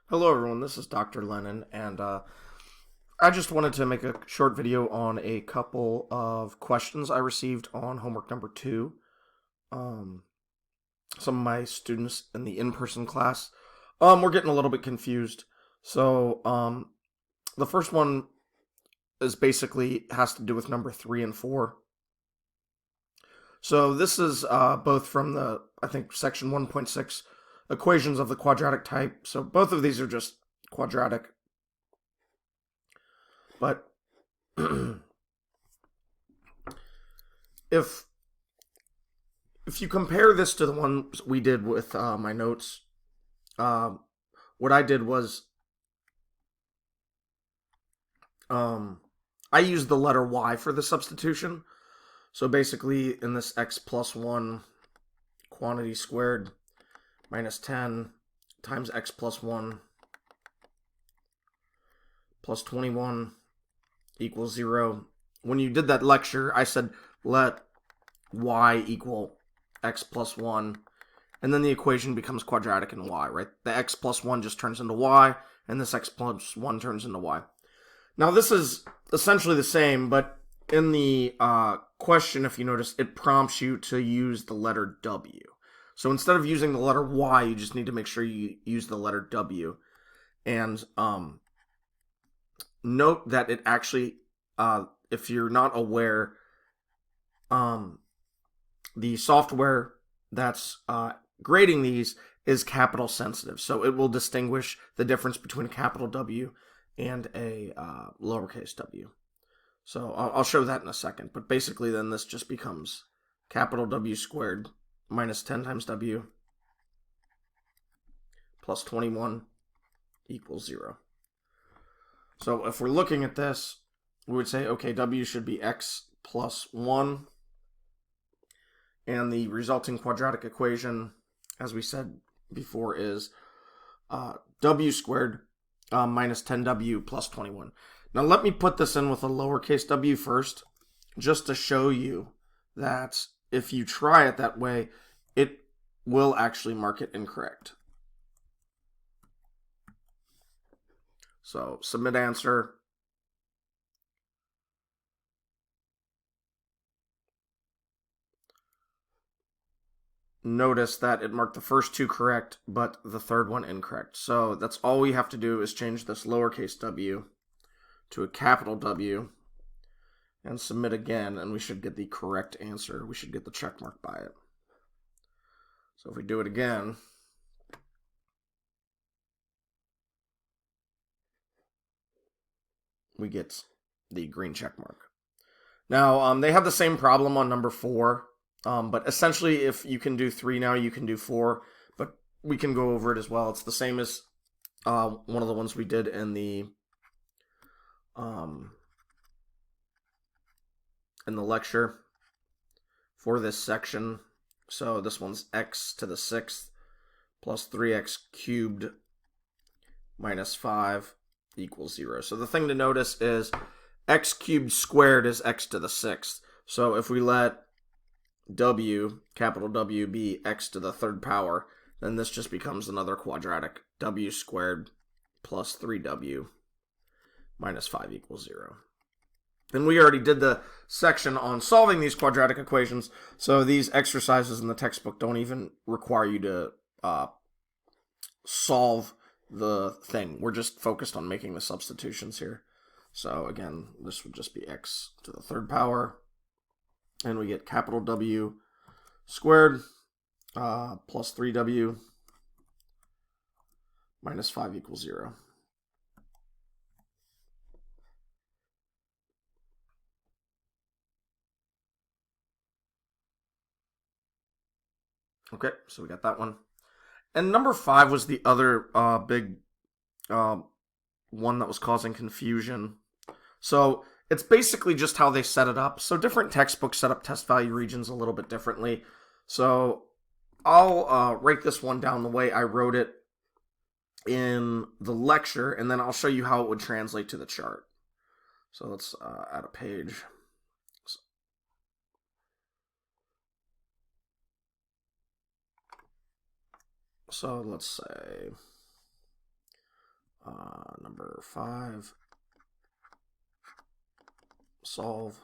Hello, everyone. This is Dr. Lennon, and I just wanted to make a short video on a couple of questions I received on homework number 2. Um, some of my students in the in-person class were getting a little bit confused. So the first one is basically has to do with number 3 and 4. So this is both from the, I think, section 1.6 equations of the quadratic type. So both of these are just quadratic. But if you compare this to the ones we did with my notes, what I did was I used the letter y for the substitution. So basically, in this x plus 1 quantity squared minus 10 times x plus 1 plus 21 equals 0. When you did that lecture, I said let y equal x plus 1, and then the equation becomes quadratic in y, right? The x plus 1 just turns into y, and this x plus 1 turns into y. Now, this is essentially the same, but in the question, if you notice, it prompts you to use the letter w. So instead of using the letter y, you just need to make sure you use the letter w. And note that it actually, if you're not aware, the software that's grading these is capital sensitive. So it will distinguish the difference between a capital W and a lowercase w. So I'll show that in a second. But basically then this just becomes capital W squared minus 10 times W plus 21 equals 0. So if we're looking at this, we would say, okay, W should be x plus 1. And the resulting quadratic equation, as we said before, is W squared minus 10W plus 21. Now let me put this in with a lowercase w first, just to show you that if you try it that way, it will actually mark it incorrect. So submit answer. Notice that it marked the first two correct, but the third one incorrect. So that's all we have to do is change this lowercase w to a capital W and submit again, and we should get the correct answer. We should get the check mark by it. So if we do it again, we get the green check mark. Now, they have the same problem on number 4, but essentially if you can do 3 now, you can do 4, but we can go over it as well. It's the same as one of the ones we did in the lecture for this section. So this one's x to the 6th plus 3x cubed minus 5 equals 0. So the thing to notice is x cubed squared is x to the 6th. So if we let w, capital W, be x to the 3rd power, then this just becomes another quadratic, w squared plus 3w minus 5 equals 0. And we already did the section on solving these quadratic equations, so these exercises in the textbook don't even require you to solve the thing. We're just focused on making the substitutions here. So again, this would just be x to the 3rd power, and we get capital W squared plus 3w minus 5 equals 0. Okay, so we got that one. And number 5 was the other big one that was causing confusion. So it's basically just how they set it up. So different textbooks set up test value regions a little bit differently. So I'll write this one down the way I wrote it in the lecture, and then I'll show you how it would translate to the chart. So let's add a page. So let's say Number 5. Solve.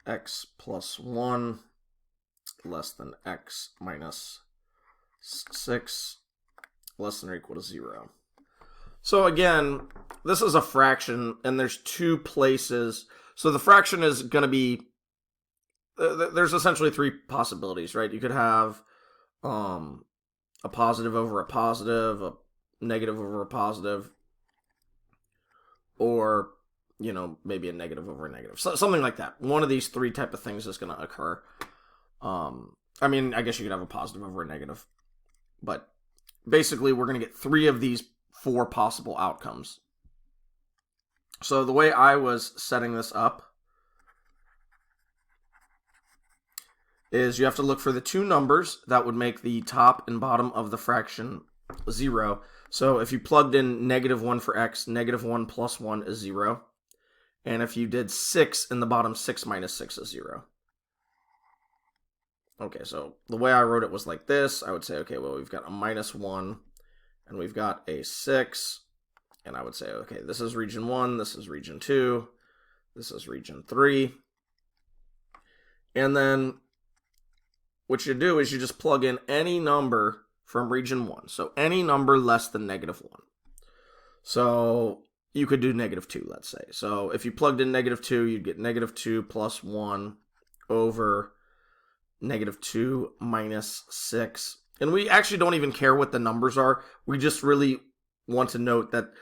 X plus 1 less than x minus 6 less than or equal to 0. So again, this is a fraction, and there's 2 places. So the fraction is going to be, there's essentially 3 possibilities, right? You could have a positive over a positive, a negative over a positive, or, you know, maybe a negative over a negative. So, something like that. One of these 3 type of things is going to occur. I mean, I guess you could have a positive over a negative. But basically, we're going to get 3 of these 4 possible outcomes. So the way I was setting this up is you have to look for the 2 numbers that would make the top and bottom of the fraction 0. So if you plugged in -1 for x, -1 plus 1 is 0. And if you did 6 in the bottom, 6 minus 6 is 0. Okay, so the way I wrote it was like this. I would say, okay, well, we've got a -1, and we've got a 6. And I would say, okay, this is region 1, this is region 2, this is region 3. And then what you do is you just plug in any number from region 1. So any number less than -1. So you could do -2, let's say. So if you plugged in -2, you'd get -2 plus 1 over -2 minus 6. And we actually don't even care what the numbers are. We just really want to note that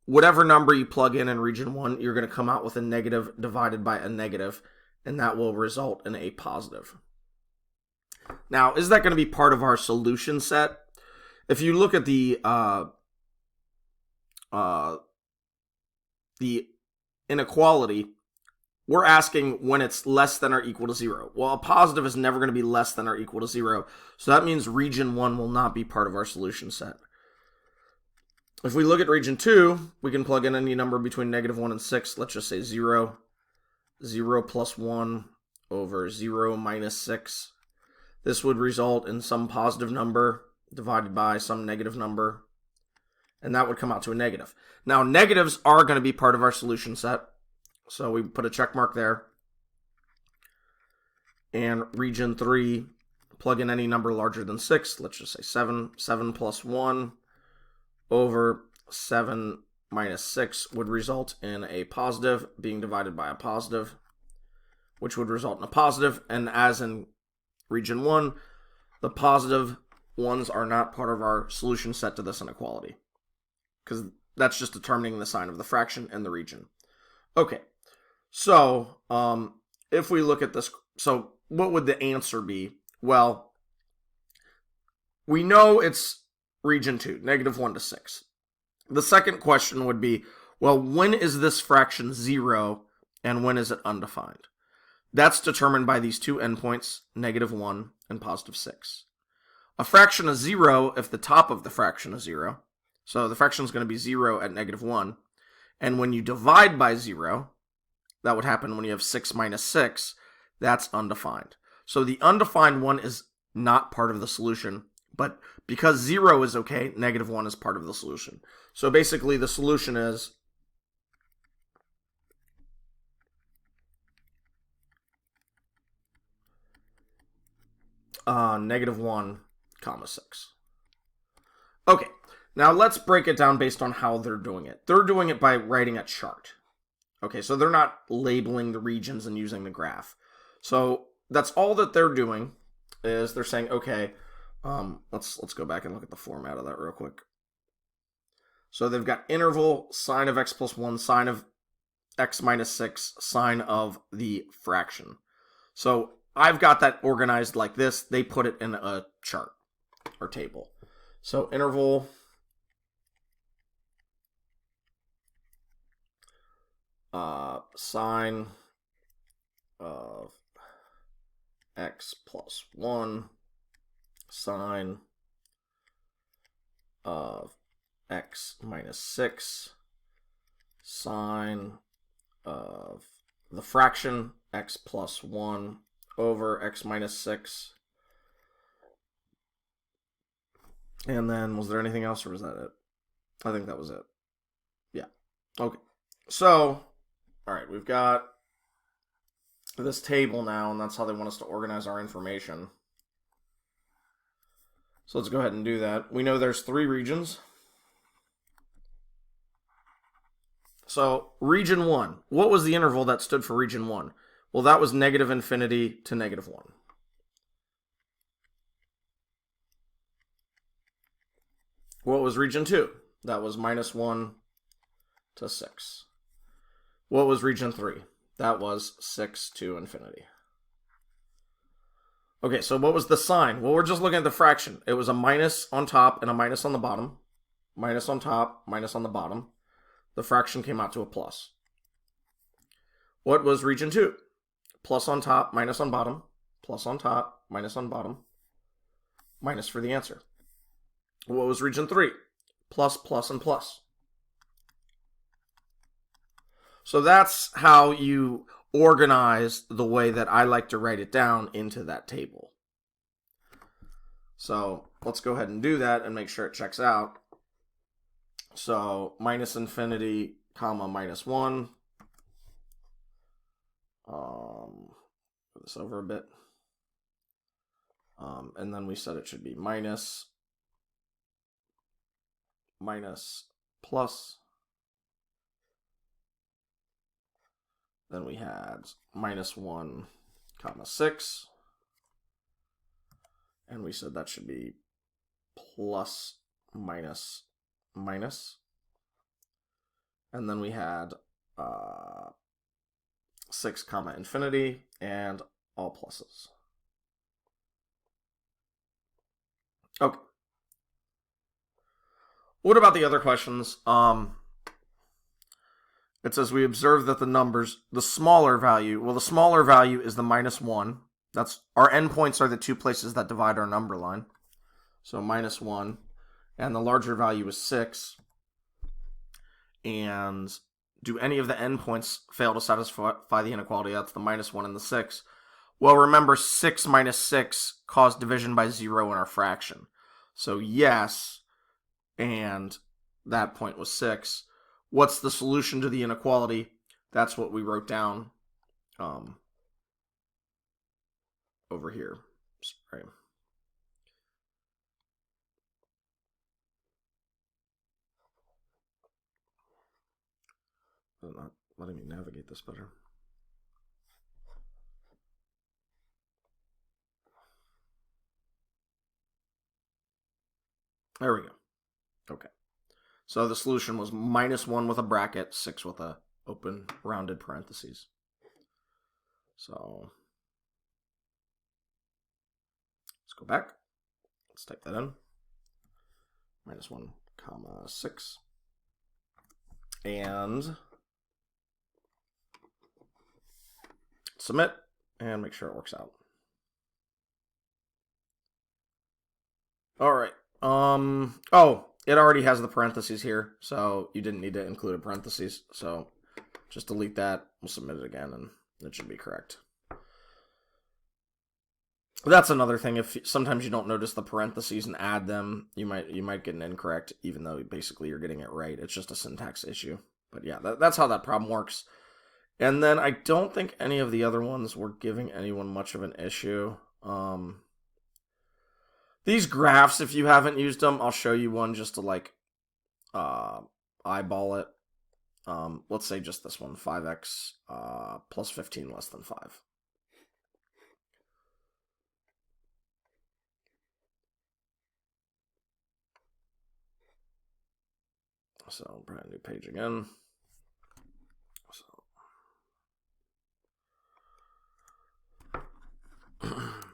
whatever number you plug in region 1, you're going to come out with a negative divided by a negative, and that will result in a positive. Now, is that going to be part of our solution set? If you look at the inequality, we're asking when it's less than or equal to 0. Well, a positive is never going to be less than or equal to 0, so that means region 1 will not be part of our solution set. If we look at region 2, we can plug in any number between -1 and 6. Let's just say 0. 0 plus 1 over 0 minus 6. This would result in some positive number divided by some negative number, and that would come out to a negative. Now, negatives are going to be part of our solution set, so we put a check mark there. And region 3, plug in any number larger than 6. Let's just say 7. 7 plus 1 over 7 minus 6 would result in a positive being divided by a positive, which would result in a positive. And as in region 1, the positive ones are not part of our solution set to this inequality, because that's just determining the sign of the fraction and the region. Okay, so if we look at this, so what would the answer be? Well, we know it's region 2, -1 to 6. The second question would be, well, when is this fraction 0 and when is it undefined? That's determined by these 2 endpoints, -1 and +6. A fraction is 0 if the top of the fraction is 0. So the fraction is going to be 0 at -1. And when you divide by 0, that would happen when you have 6 minus 6, that's undefined. So the undefined one is not part of the solution, but because 0 is okay, -1 is part of the solution. So basically the solution is -1, 6. Okay, now let's break it down based on how they're doing it. They're doing it by writing a chart. Okay, so they're not labeling the regions and using the graph. So that's all that they're doing, is they're saying, okay, let's go back and look at the format of that real quick. So they've got interval, sine of x plus 1, sine of x minus 6, sine of the fraction. So I've got that organized like this. They put it in a chart or table. So interval sine of x plus 1, sine of x minus 6, sine of the fraction x plus 1 over x minus 6. And then, was there anything else, or was that it? I think that was it. Yeah. Okay. So, all right, we've got this table now, and that's how they want us to organize our information. So let's go ahead and do that. We know there's 3 regions. So region 1, what was the interval that stood for region 1? Well, that was -infinity to -1. What was region 2? That was -1 to 6. What was region 3? That was 6 to infinity. Okay, so what was the sign? Well, we're just looking at the fraction. It was a minus on top and a minus on the bottom. Minus on top, minus on the bottom. The fraction came out to a plus. What was region 2? Plus on top, minus on bottom. Plus on top, minus on bottom. Minus for the answer. What was region 3? Plus, plus, and plus. So that's how you organize the way that I like to write it down into that table. So let's go ahead and do that and make sure it checks out. So -infinity, comma, -1. Move this over a bit. And then we said it should be minus, plus. Then we had -1, comma, 6. And we said that should be plus, minus. And then we had 6, comma, infinity, and all pluses. Okay. What about the other questions? It says we observe that the numbers, the smaller value is the -1. That's our endpoints are the 2 places that divide our number line. So -1, and the larger value is 6. And do any of the endpoints fail to satisfy the inequality? That's the -1 and the 6. Well, remember 6 minus 6 caused division by 0 in our fraction. So yes, and that point was 6. What's the solution to the inequality? That's what we wrote down over here. Sorry. They're not letting me navigate this better. There we go. Okay. So the solution was -1 with a bracket, 6 with a open rounded parentheses. So let's go back. Let's type that in. -1, comma, 6. And submit and make sure it works out. All right. Oh, it already has the parentheses here, so you didn't need to include a parentheses. So just delete that. We'll submit it again, and it should be correct. That's another thing. If sometimes you don't notice the parentheses and add them, you might get an incorrect, even though basically you're getting it right. It's just a syntax issue. But yeah, that's how that problem works. And then I don't think any of the other ones were giving anyone much of an issue. These graphs, if you haven't used them, I'll show you one just to like eyeball it. Let's say just this one, 5x plus 15 less than 5. So brand new page again.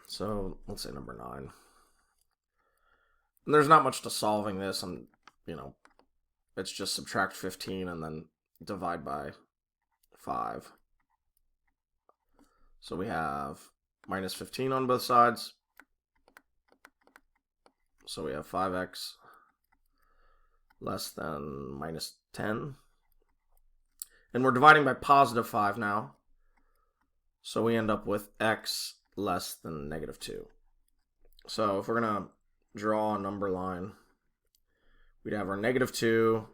So let's say number 9. And there's not much to solving this. It's just subtract 15 and then divide by 5. So we have -15 on both sides. So we have 5x less than -10. And we're dividing by +5 now. So we end up with x less than -2. So if we're going to draw a number line, we'd have our -2.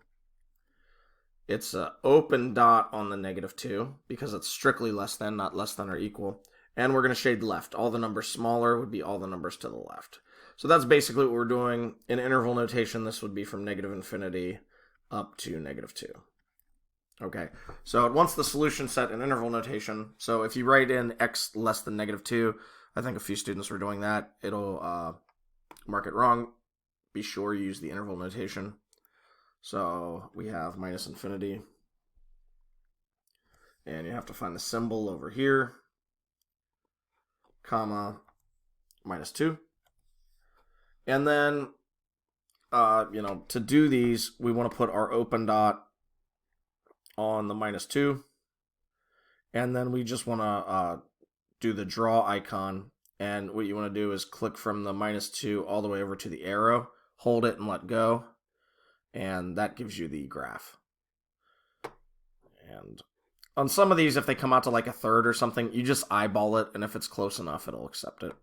It's an open dot on the -2 because it's strictly less than, not less than or equal. And we're going to shade left. All the numbers smaller would be all the numbers to the left. So that's basically what we're doing. In interval notation, this would be from -infinity up to -2. Okay, so it wants the solution set in interval notation. So if you write in x less than -2, I think a few students were doing that, it'll mark it wrong. Be sure you use the interval notation. So we have -infinity. And you have to find the symbol over here, comma, -2. And then, to do these, we want to put our open dot on the -2. And then we just want to do the draw icon. And what you want to do is click from the -2 all the way over to the arrow, hold it and let go. And that gives you the graph. And on some of these, if they come out to like a third or something, you just eyeball it, and if it's close enough, it'll accept it.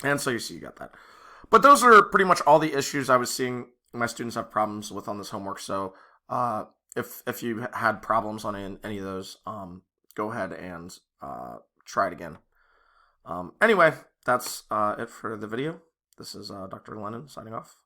And so you see you got that. But those are pretty much all the issues I was seeing my students have problems with on this homework. So if you had problems on any of those, go ahead and try it again. Anyway, that's it for the video. This is Dr. Lennon signing off.